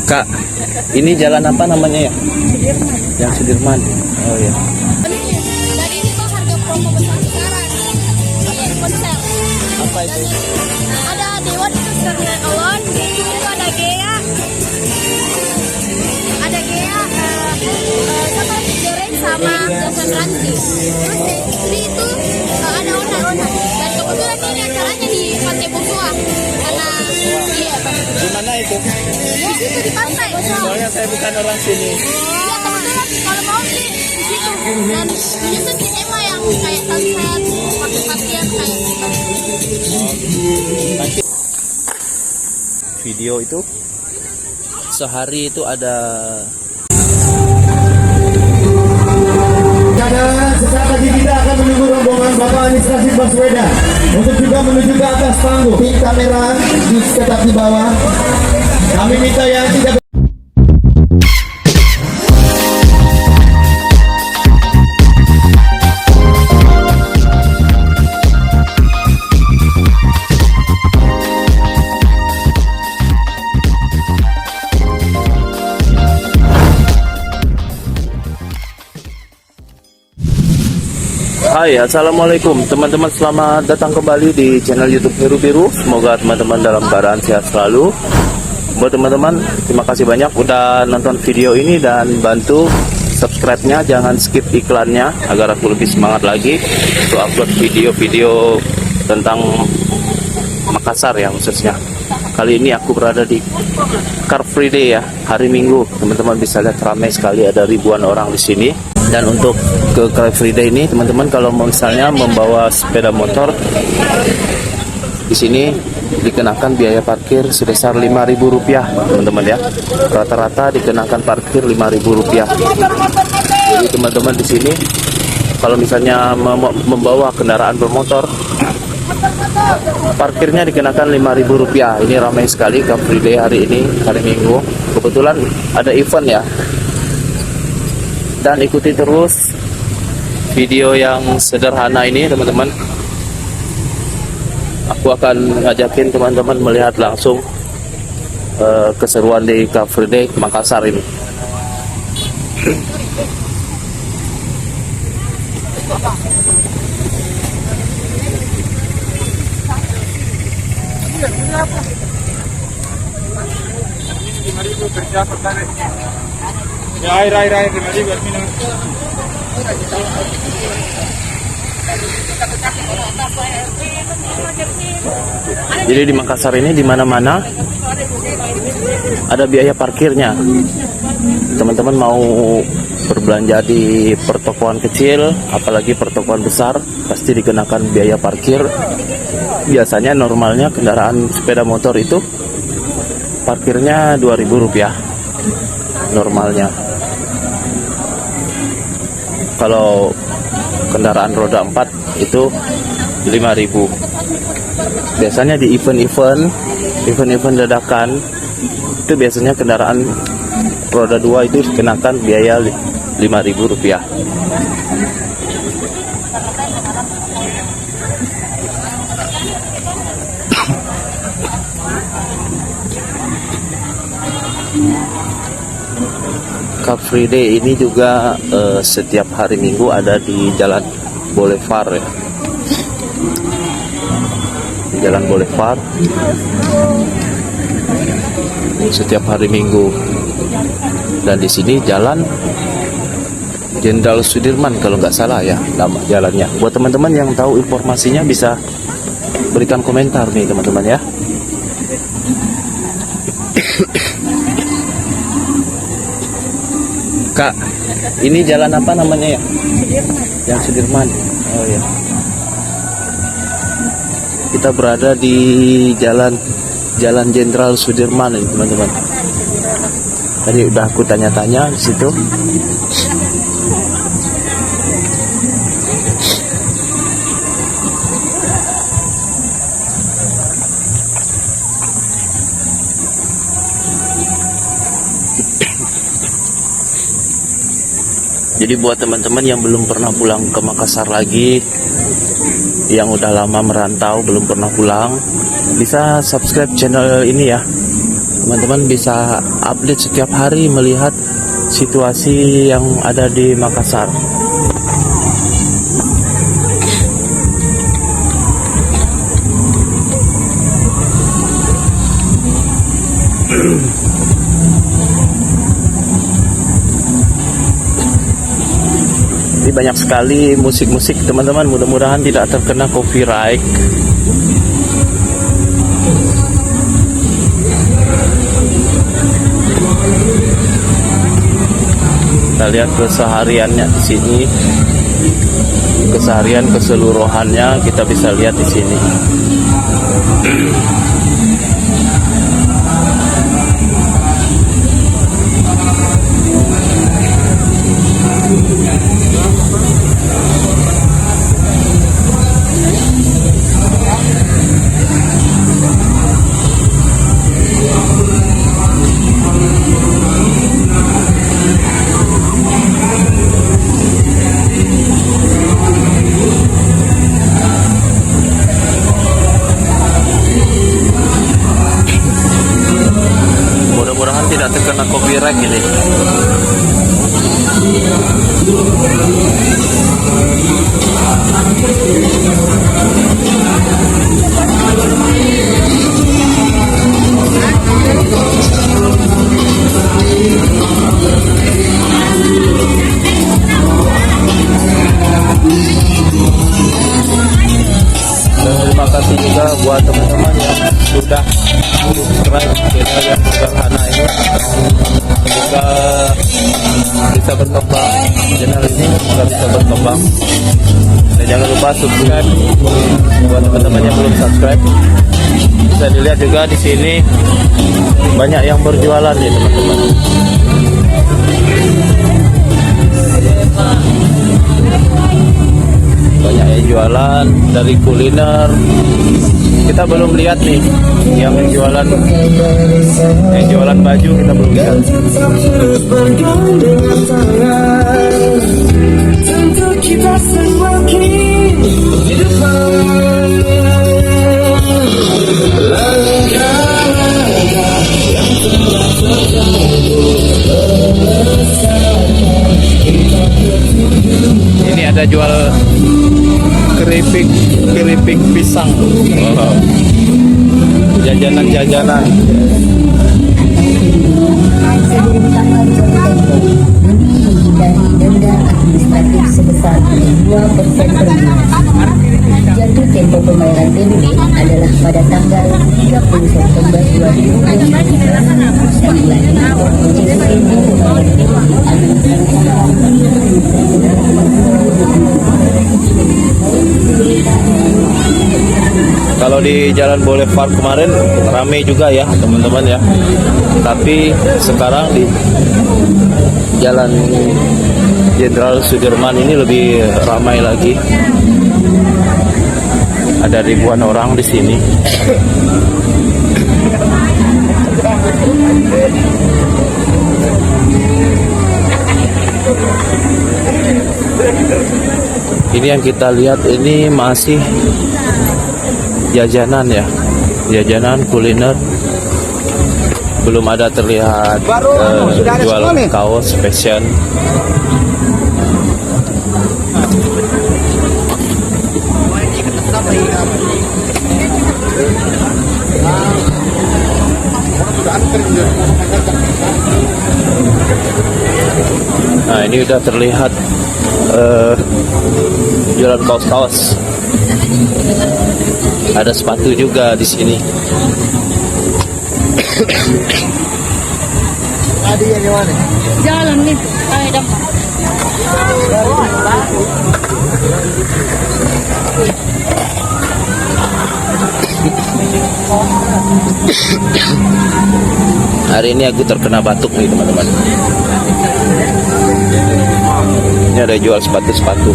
Kak, ini jalan apa namanya ya? Sudirman. Yang Sudirman. Oh ya. Jadi ini tuh harga promo besar-besaran di konser. Apa itu? Ada Dewan itu Sernian Alon, itu ada Gea, sama Goreng sama Jason Ranti. Terus di itu ada Ona. Dan kebetulan ini acaranya di Pantai Bosua. Karena iya. Di mana itu? Di situ di pantai. Soalnya saya bukan orang sini. Iya kebetulan kalau mau sih di situ. Dan ini tuh sinema yang kayak sunset, pakai-pakean kayak gitu. Nanti video itu sehari itu ada. Sesaat lagi kita akan menunggu rombongan Bapak Anies Rashid Baswedan untuk juga menuju ke atas panggung. Tim kamera tetap di bawah. Kami minta yang tidak. Hai, assalamualaikum teman-teman, selamat datang kembali di channel YouTube Heru Biru. Semoga teman-teman dalam keadaan sehat selalu. Buat teman-teman, terima kasih banyak udah nonton video ini dan bantu subscribe-nya, jangan skip iklannya agar aku lebih semangat lagi untuk upload video-video tentang Makassar ya khususnya. Kali ini aku berada di Car Free Day ya, hari Minggu. Teman-teman bisa lihat ramai sekali, ada ribuan orang di sini. Dan untuk ke Car Free Day ini, teman-teman kalau misalnya membawa sepeda motor, di sini dikenakan biaya parkir sebesar Rp5.000, teman-teman ya. Rata-rata dikenakan parkir Rp5.000. Jadi teman-teman di sini kalau misalnya membawa kendaraan bermotor, parkirnya dikenakan Rp5.000. Ini ramai sekali Car Free Day hari ini, hari Minggu. Kebetulan ada event ya. Dan ikuti terus video yang sederhana ini teman-teman. Aku akan ngajakin teman-teman melihat langsung keseruan di Car Free Day Makassar ini. Jadi di Makassar ini di mana-mana ada biaya parkirnya. Teman-teman mau berbelanja di pertokoan kecil, apalagi pertokoan besar, pasti dikenakan biaya parkir. Biasanya normalnya kendaraan sepeda motor itu parkirnya Rp2.000 normalnya. Kalau kendaraan roda 4 itu Rp5.000. Biasanya di event-event dadakan itu biasanya kendaraan roda 2 itu dikenakan biaya Rp5.000. Car Free Day ini juga setiap hari Minggu ada di Jalan Boulevard ya. Di Jalan Boulevard setiap hari Minggu. Dan di sini Jalan Jenderal Sudirman kalau nggak salah ya nama jalannya. Buat teman-teman yang tahu informasinya bisa berikan komentar nih teman-teman ya. Kak, ini jalan apa namanya ya? Sudirman. Yang Sudirman. Oh ya. Kita berada di Jalan Jenderal Sudirman ini teman-teman. Tadi udah aku tanya-tanya di situ. Jadi buat teman-teman yang belum pernah pulang ke Makassar lagi, yang udah lama merantau belum pernah pulang, bisa subscribe channel ini ya teman-teman bisa update setiap hari melihat situasi yang ada di Makassar. Ini banyak sekali musik-musik teman-teman, mudah-mudahan tidak terkena copyright. Kita lihat kesehariannya di sini, keseharian keseluruhannya kita bisa lihat di sini. Mudah-mudahan tidak terkena copyright ini. Terima kasih juga buat teman-teman yang sudah subscribe channel yang sederhana ini. Semoga bisa berkembang, channel ini semoga bisa berkembang. Dan jangan lupa subscribe buat teman-teman yang belum subscribe. Bisa dilihat juga di sini banyak yang berjualan nih teman-teman. Banyak yang jualan dari kuliner. Kita belum lihat nih yang jualan baju, kita belum lihat. Tentu kita semakin di depan. Ini ada jual keripik pisang. Wow. Jajanan-jajanan. Denda administratif sebesar 2% per bulan. Jatuh tempo pembayaran PBB adalah pada tanggal 30 September 2020. Jadi tempo pembayaran PBB Kalau di Jalan Boulevard kemarin ramai juga ya teman-teman ya. Tapi sekarang di Jalan Jenderal Sudirman ini lebih ramai lagi. Ada ribuan orang di sini. Ini yang kita lihat ini masih jajanan ya, jajanan kuliner. Belum ada terlihat jual kaos fashion. Nah ini udah terlihat jualan kaos-kaos. Ada sepatu juga di sini. Jalan nih, ayo dampak. Hari ini aku terkena batuk nih teman-teman. Ini ada jual sepatu-sepatu.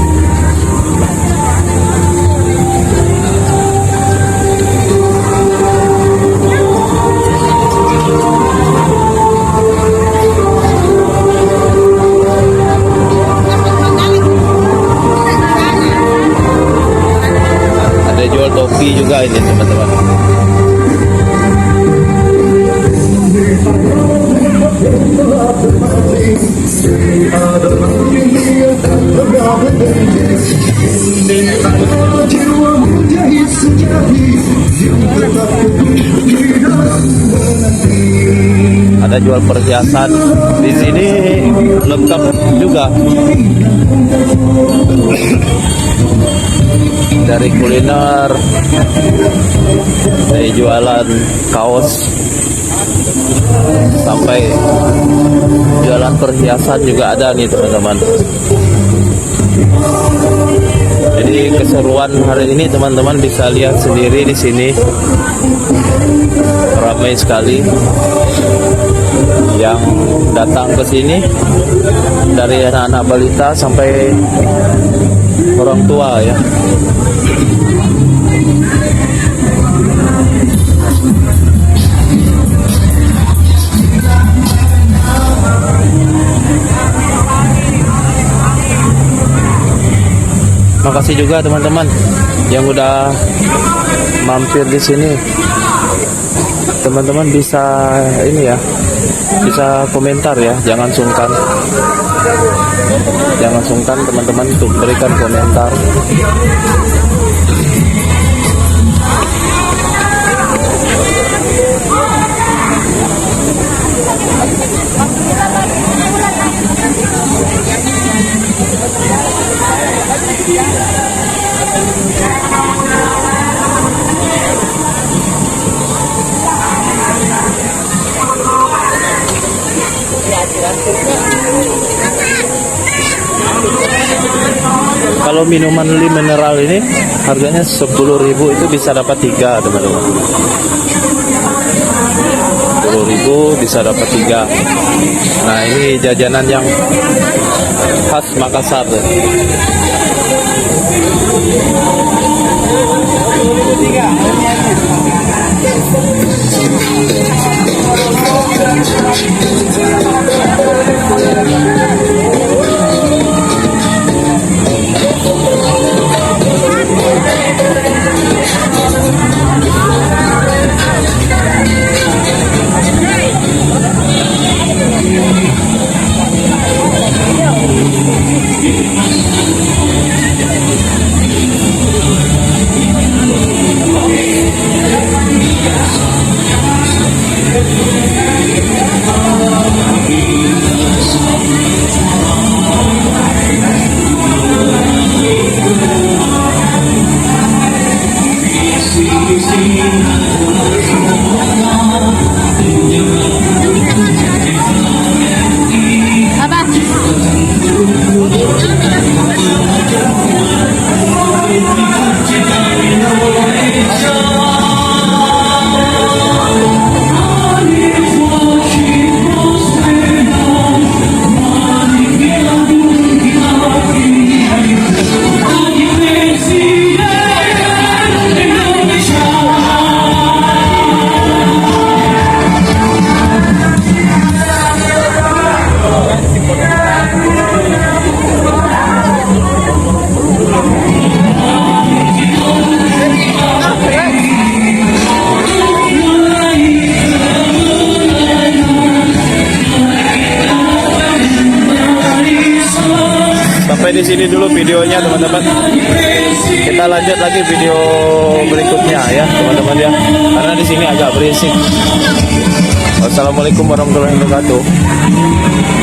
Ada jual topi juga ini teman-teman. Jiwa menjadi sejati yang tetap Ada jual perhiasan di sini, lengkap juga. Dari kuliner, dari jualan kaos, sampai jualan perhiasan juga ada nih teman-teman. Jadi keseruan hari ini teman-teman bisa lihat sendiri di sini, ramai sekali yang datang ke sini, dari anak-anak balita sampai orang tua ya. Makasih juga teman-teman yang udah mampir di sini. Teman-teman bisa ini ya, bisa komentar ya, jangan sungkan teman-teman untuk berikan komentar. Kalau minuman mineral ini harganya 10.000, itu bisa dapat 3 teman-teman. 10.000 bisa dapat 3. Nah ini jajanan yang khas Makassar. Sampai di sini dulu videonya teman-teman. Kita lanjut lagi video berikutnya ya teman-teman ya. Karena di sini agak berisik. Wassalamualaikum warahmatullahi wabarakatuh.